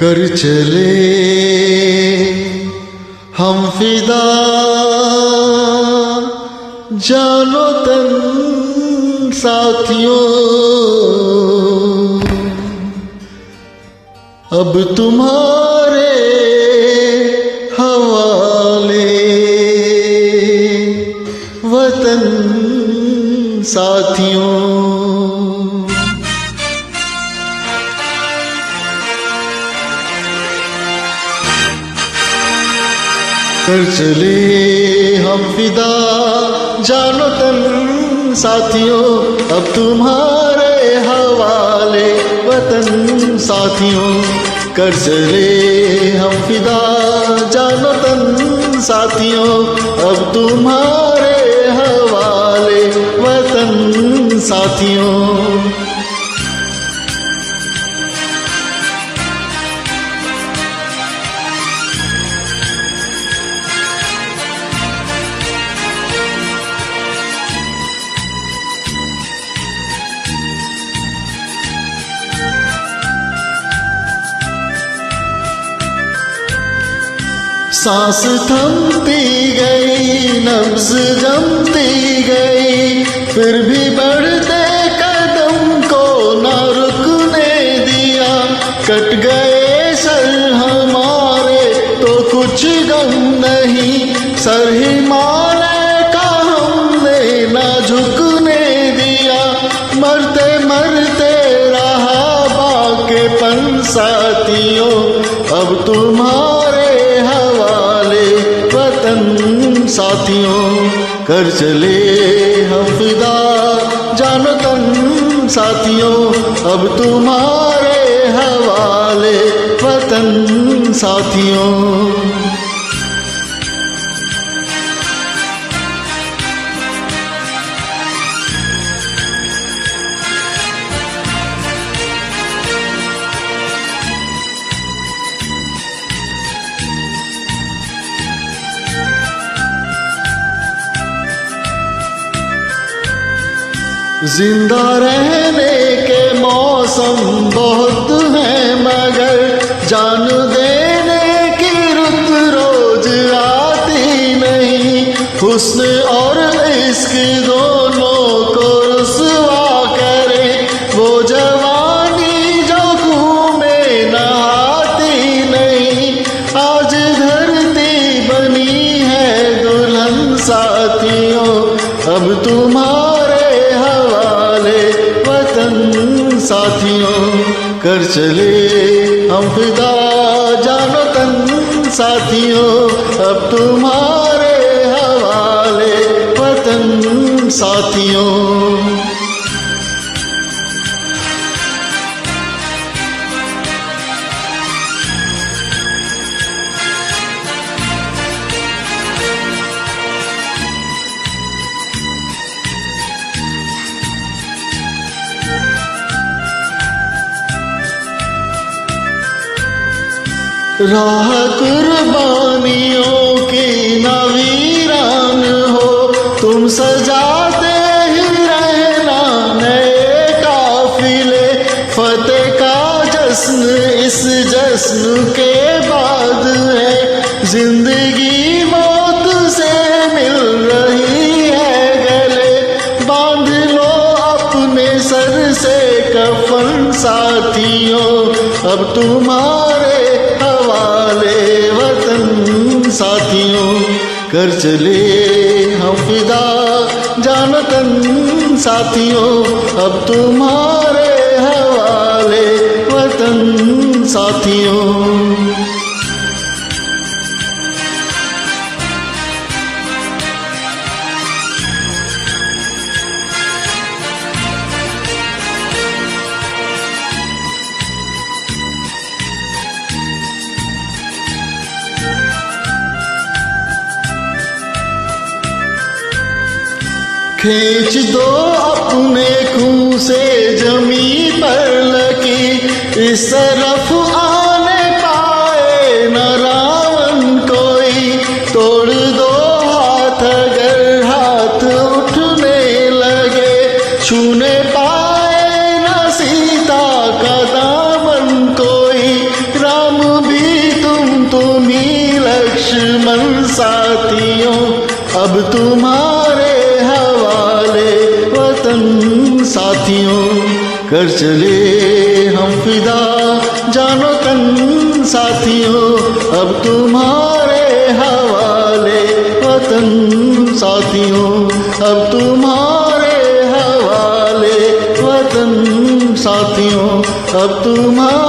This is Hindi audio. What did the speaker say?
कर चले हम फिदा जानो तन साथियों, अब तुम्हारे हवाले वतन साथियों। कर चले हम फिदा जानो तन साथियों, अब तुम्हारे हवाले वतन साथियों। कर चले हम फिदा जानो तन साथियों, अब तुम्हारे हवाले वतन साथियों। सांस थमती गई, नब्ज जमती गई, फिर भी बढ़ते कदम को न रुकने दिया। कट गए सर हमारे तो कुछ गम नहीं, सर हिमालय का हमने न झुकने दिया। मरते मरते रहा बाकेपन साथियों, अब तुम्हारे हवाले वतन साथियों। कर चले हम फिदा जानो तन साथियों, अब तुम्हारे हवाले वतन साथियों। जिंदा रहने के मौसम बहुत हैं, मगर जान देने की रुत रोज आती नहीं। हुस्न और इश्क दोनों को रुसवा करे वो जवानी जो खून में नहाती नहीं। आज धरती बनी है दुल्हन साथियों, अब तुम्हारे वतन साथियों। कर चले हम फिदा जानो तन साथियों, अब तुम्हारे हवाले वतन साथियों। राह कुर्बानियों की न वीरान हो, तुम सजाते ही रहना नए काफिले। फतेह का जश्न इस जश्न के बाद है, जिंदगी मौत से मिल रही है गले। बांध लो अपने सर से कफन साथियों, अब तुम्हारे हवाले वतन साथियों। कर चले हम फिदा जानो तन साथियों, अब तुम्हारे हवाले वतन साथियों। खींच दो अपने खून से जमी पर लकीर, इस तरफ आने पाए न रावण कोई। तोड़ दो हाथ अगर हाथ उठने लगे, छूने पाए न सीता का दामन कोई। राम अब तुम्हारे हवाले वतन साथियों, कर चले हम फिदा जानो तन साथियों, अब तुम्हारे हवाले वतन साथियों, अब तुम्हारे हवाले वतन साथियों, अब तुम्हारे